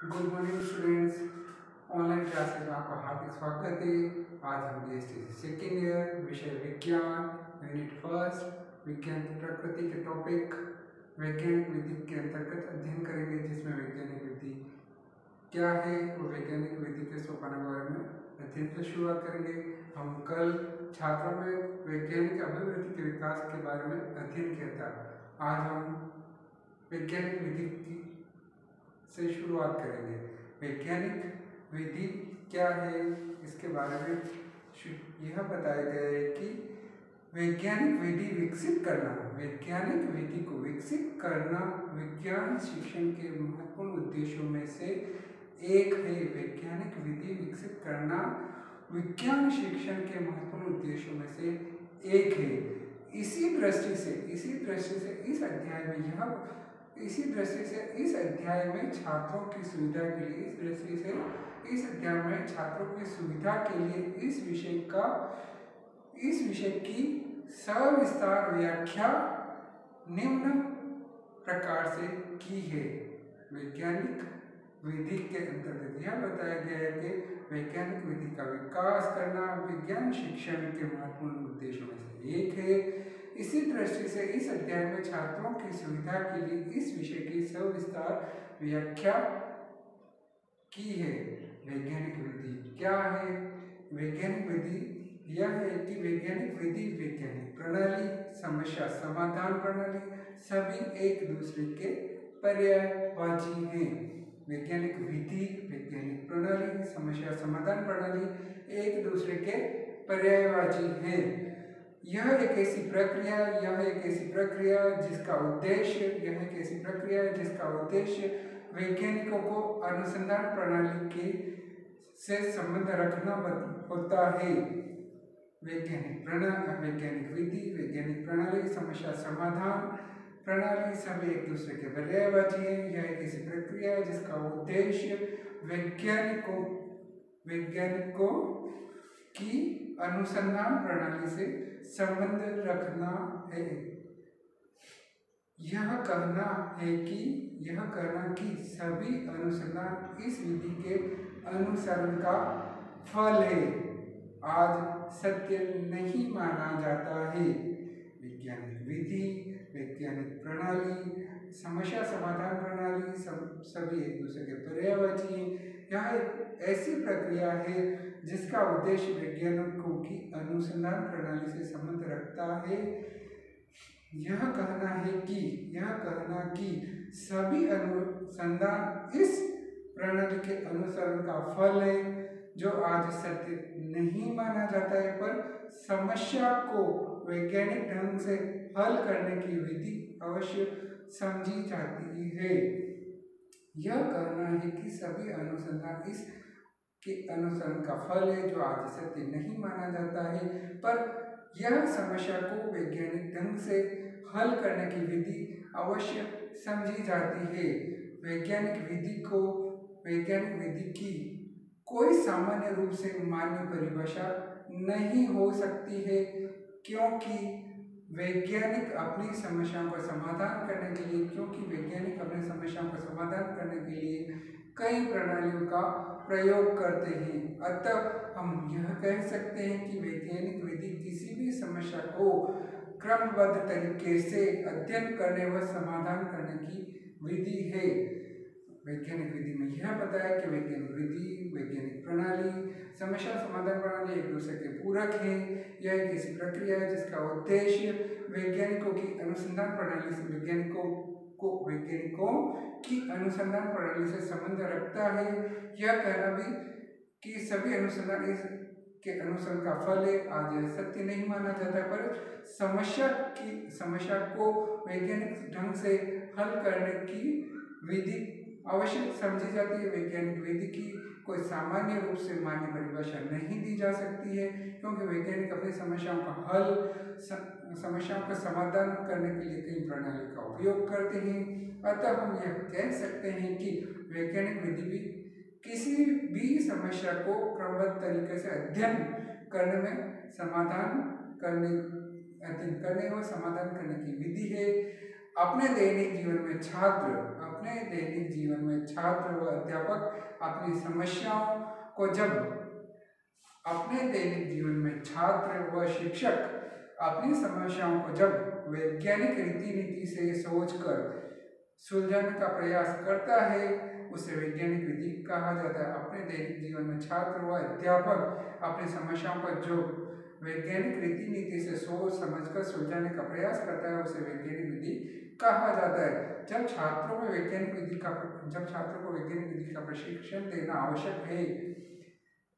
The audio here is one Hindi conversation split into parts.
Good morning students. Online classes में आपका हार्दिक स्वागत है। आज हम बीएसटी सेकेंड ईयर विषय विज्ञान यूनिट फर्स्ट विज्ञान की प्रकृति के टॉपिक वैज्ञानिक विधि के अंतर्गत अध्ययन करेंगे, जिसमें वैज्ञानिक विधि क्या है और वैज्ञानिक विधि के सोपान के बारे में अध्ययन से शुरुआत करेंगे। हम कल छात्रों में वैज्ञानिक अभिवृद्धि के विकास के बारे में अध्ययन किया था। आज हम वैज्ञानिक विधि की से शुरुआत करेंगे। वैज्ञानिक विधि क्या है, इसके बारे में यह बताया गया है कि वैज्ञानिक विधि विकसित करना, वैज्ञानिक विधि को विकसित करना विज्ञान शिक्षण के महत्वपूर्ण उद्देश्यों में से एक है। वैज्ञानिक विधि विकसित करना विज्ञान शिक्षण के महत्वपूर्ण उद्देश्यों में से एक है। इसी दृष्टि से इस अध्याय में छात्रों की सुविधा के लिए इस विषय की सविस्तार व्याख्या निम्न प्रकार से की है। वैज्ञानिक विधि के अंतर्गत यह बताया गया है कि वैज्ञानिक विधि का विकास करना विज्ञान शिक्षण के महत्वपूर्ण उद्देश्यों में से एक है। इसी दृष्टि से इस अध्याय में छात्रों की सुविधा के लिए इस विषय की सविस्तार व्याख्या की है। वैज्ञानिक विधि क्या है? वैज्ञानिक विधि यह है कि वैज्ञानिक विधि वैज्ञानिक प्रणाली, समस्या समाधान प्रणाली सभी एक दूसरे के पर्यायवाची हैं। वैज्ञानिक विधि, वैज्ञानिक प्रणाली, समस्या समाधान प्रणाली एक दूसरे के पर्यायवाची हैं। यह एक ऐसी प्रक्रिया जिसका उद्देश्य वैज्ञानिकों को अनुसंधान प्रणाली से संबंध रखना होता है। वैज्ञानिक विधि, वैज्ञानिक प्रणाली, समस्या समाधान प्रणाली सभी एक दूसरे के पर्यायवाची है। यह एक ऐसी प्रक्रिया है जिसका उद्देश्य वैज्ञानिकों की अनुसंधान प्रणाली से संबंध रखना है। यह कहना कि सभी अनुसंधान इस विधि के अनुसरण का फल है, आज सत्य नहीं माना जाता है। वैज्ञानिक विधि, वैज्ञानिक प्रणाली, समस्या समाधान प्रणाली सभी एक दूसरे के पर्यायवाची हैं। यह एक ऐसी प्रक्रिया है जिसका उद्देश्य वैज्ञानिकों की अनुसंधान प्रणाली से संबंध रखता है। यह कहना कि सभी अनुसंधान इस प्रणाली के अनुसरण का फल है, जो आज सत्य नहीं माना जाता है, पर समस्या को वैज्ञानिक ढंग से हल करने की विधि अवश्य समझी जाती है। यह कहना है कि सभी अनुसंधान इस के अनुसरण का फल है, जो आज सत्य नहीं माना जाता है, पर यह समस्या को वैज्ञानिक ढंग से हल करने की विधि अवश्य समझी जाती है। वैज्ञानिक विधि की कोई सामान्य रूप से मान्य परिभाषा नहीं हो सकती है, क्योंकि वैज्ञानिक अपनी समस्याओं का समाधान करने के लिए कई प्रणालियों का प्रयोग करते हैं। अतः हम यह कह सकते हैं कि वैज्ञानिक विधि किसी भी समस्या को क्रमबद्ध तरीके से अध्ययन करने व समाधान करने की विधि है। वैज्ञानिक विधि में यह बताया कि वैज्ञानिक विधि, वैज्ञानिक प्रणाली, समस्या समाधान प्रणाली एक दूसरे के पूरक है। यह एक ऐसी प्रक्रिया है जिसका उद्देश्य वैज्ञानिकों की अनुसंधान प्रणाली से संबंध रखता है। यह कहना भी कि सभी अनुसंधान के अनुसरण का फल है, आज सत्य नहीं माना जाता, पर समस्या को वैज्ञानिक ढंग से हल करने की विधि अवश्य समझी जाती है। वैज्ञानिक विधि की कोई सामान्य रूप से मान्य परिभाषा नहीं दी जा सकती है, क्योंकि वैज्ञानिक अपनी समस्याओं का समाधान करने के लिए कई प्रणाली का उपयोग करते हैं। अतः हम यह कह सकते हैं कि वैज्ञानिक विधि भी किसी भी समस्या को क्रमबद्ध तरीके से अध्ययन करने व समाधान करने की विधि है। अपने दैनिक जीवन में छात्र अपने दैनिक जीवन में छात्र व अध्यापक अपनी समस्याओं को जब अपने दैनिक जीवन में छात्र व शिक्षक अपनी समस्याओं को जब वैज्ञानिक रीति नीति से सोचकर सुलझाने का प्रयास करता है उसे वैज्ञानिक विधि कहा जाता है। अपने दैनिक जीवन में छात्र व अध्यापक अपनी समस्याओं का जो वैज्ञानिक रीति नीति से सोच समझकर सुलझाने का प्रयास करता है उसे वैज्ञानिक विधि कहा जाता है। जब छात्रों को वैज्ञानिक विधि का प्रशिक्षण देना आवश्यक है,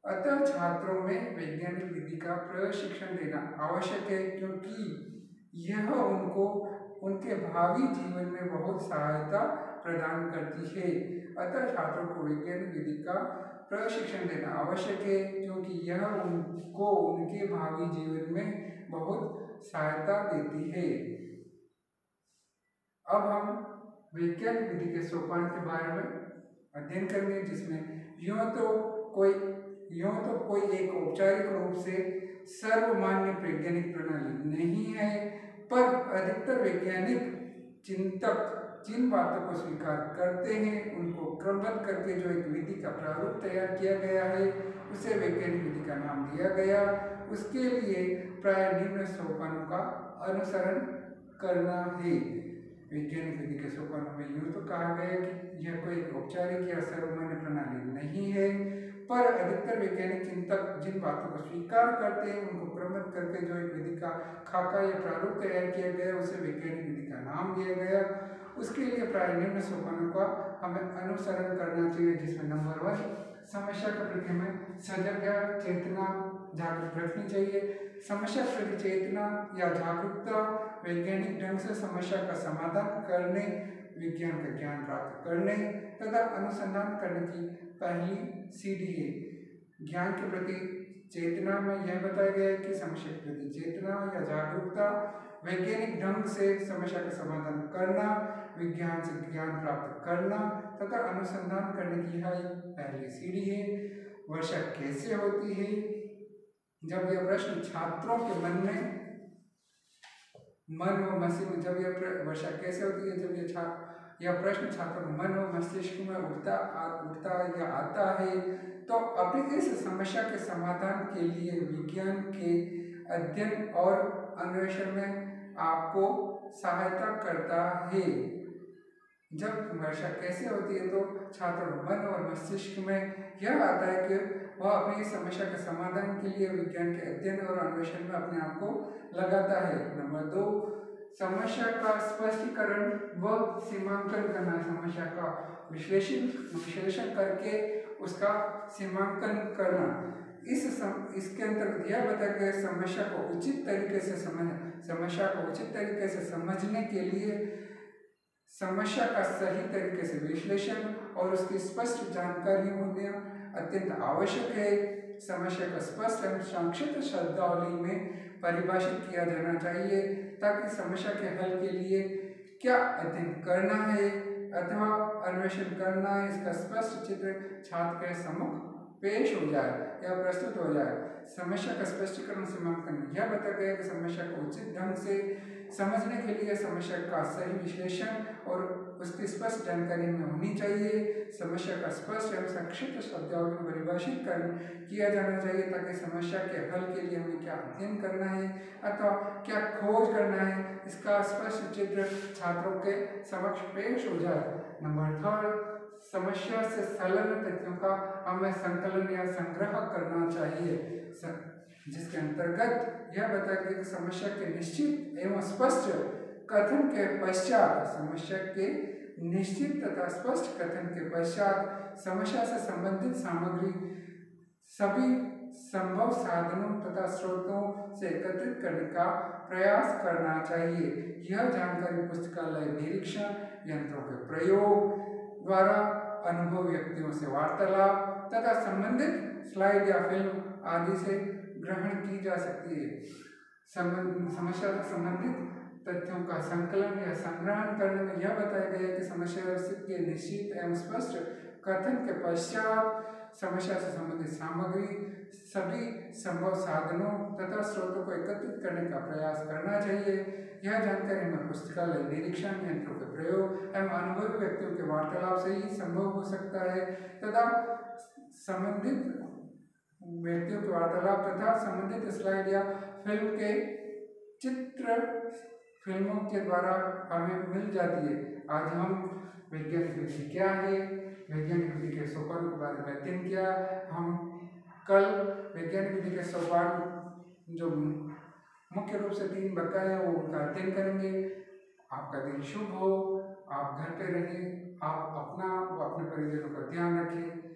अतः छात्रों में वैज्ञानिक विधि का प्रशिक्षण देना आवश्यक है, क्योंकि यह उनको उनके भावी जीवन में बहुत सहायता प्रदान करती है। अतः छात्रों को वैज्ञानिक विधि का प्रशिक्षण देना आवश्यक है, क्योंकि यह उनको उनके भावी जीवन में बहुत सहायता देती है। अब हम वैज्ञानिक विधि के सोपान के बारे में अध्ययन करेंगे, जिसमें यूँ तो कोई एक औपचारिक रूप से सर्वमान्य वैज्ञानिक प्रणाली नहीं है, पर अधिकतर वैज्ञानिक चिंतक जिन बातों को स्वीकार करते हैं उनको क्रमबद्ध करके जो एक विधि का प्रारूप तैयार किया गया है उसे वैज्ञानिक विधि का नाम दिया गया। उसके लिए प्राय निम्न सोपानों का अनुसरण करना है। वैज्ञानिक विधि के सोपानों में यूँ तो कहा गया कि यह कोई औपचारिक या सर्वमान्य प्रणाली नहीं है, पर अधिकतर वैज्ञानिक चिंतक जिन बातों को स्वीकार करते हैं उनको क्रमबद्ध करके जो एक विधि का खाका या प्रारूप तैयार किया गया उसे वैज्ञानिक विधि का नाम दिया गया। उसके लिए प्राय निम्न सोपानों का हमें अनुसरण करना चाहिए, जिसमें नंबर 1 समस्या के प्रति हमें सजग या चेतना जागरूक रखनी चाहिए। समस्या के प्रति चेतना या जागरूकता वैज्ञानिक ढंग से समस्या का समाधान करने, विज्ञान का ज्ञान प्राप्त करने तथा अनुसंधान करने की पहली सीढ़ी है। ज्ञान के प्रति चेतना में यह बताया गया है कि समस्या के प्रति चेतना या जागरूकता वैज्ञानिक ढंग से समस्या का समाधान करना, विज्ञान से ज्ञान प्राप्त करना तथा अनुसंधान करने की यह पहली सीढ़ी है। वर्षा कैसे होती है? जब यह प्रश्न छात्रों के मन व मस्तिष्क में जब यह वर्षा कैसे होती है जब यह प्रश्न छात्रों के मन व मस्तिष्क में उठता या आता है, तो अपनी इस समस्या के समाधान के लिए विज्ञान के अध्ययन और अन्वेषण में आपको सहायता करता है। जब वर्षा कैसे होती है तो छात्रों के मन और मस्तिष्क में यह आता है कि वह अपनी समस्या के समाधान के लिए विज्ञान के अध्ययन और अन्वेषण में अपने आप को लगाता है। नंबर 2, समस्या का स्पष्टीकरण व सीमांकन करना। समस्या का विश्लेषण करके उसका सीमांकन करना। इसके अंतर्गत यह बताया गया समस्या को उचित तरीके से समझने के लिए समस्या का सही तरीके से विश्लेषण और उसकी स्पष्ट जानकारी होना अत्यंत आवश्यक है। समस्या का स्पष्ट एवं संक्षिप्त शब्दावली में परिभाषित किया जाना चाहिए, ताकि समस्या के हल के लिए क्या अध्ययन करना है अथवा अन्वेषण करना है इसका स्पष्ट चित्र छात्र के सम्मुख पेश हो जाए या प्रस्तुत हो जाए। समस्या का स्पष्टीकरण सीमांकन यह बताया गया कि समस्या को उचित ढंग से समझने के लिए समस्या का सही विश्लेषण और उसकी स्पष्ट जानकारी में होनी चाहिए। समस्या का स्पष्ट एवं संक्षिप्त शब्दावली में परिभाषित किया जाना चाहिए, ताकि समस्या के हल के लिए हमें क्या अध्ययन करना है अथवा क्या खोज करना है इसका स्पष्ट चित्र छात्रों के समक्ष पेश हो जाए। नंबर 3, समस्या से संलग्न तथ्यों का हमें संकलन या संग्रह करना चाहिए, जिसके अंतर्गत यह बताया गया कि समस्या के निश्चित एवं स्पष्ट कथन के पश्चात समस्या से संबंधित सामग्री सभी संभव साधनों तथा स्रोतों से एकत्रित करने का प्रयास करना चाहिए। यह जानकारी पुस्तकालय निरीक्षण, यंत्रों के प्रयोग द्वारा, अनुभव व्यक्तियों से वार्तालाप तथा संबंधित स्लाइड या फिल्म आदि से ग्रहण की जा सकती है। समस्या से संबंधित तथ्यों का संकलन या संग्रहण करने में यह बताया गया है कि समस्या के निश्चित एवं स्पष्ट कथन के पश्चात समस्या से संबंधित सामग्री, सभी संभव साधनों तथा स्रोतों को एकत्रित करने का प्रयास करना चाहिए। यह जानकारी हमें पुस्तकालय निरीक्षण, यंत्रों के प्रयोग एवं अनुभवी व्यक्तियों के वार्तालाप से ही संभव हो सकता है तथा संबंधित व्यक्तियों के वार्तालाप तथा संबंधित स्लाइड या फिल्म के चित्र फिल्मों के द्वारा हमें मिल जाती है। आज हम वैज्ञानिक विधि क्या है, वैज्ञानिक विधि के सोपान के बारे में अध्ययन किया। हम कल वैज्ञानिक विधि के सोपान जो मुख्य रूप से 3 बकाए हैं वो उनका अध्ययन करेंगे। आपका दिन शुभ हो, आप घर पे रहें, आप अपना व अपने परिजनों का ध्यान रखें।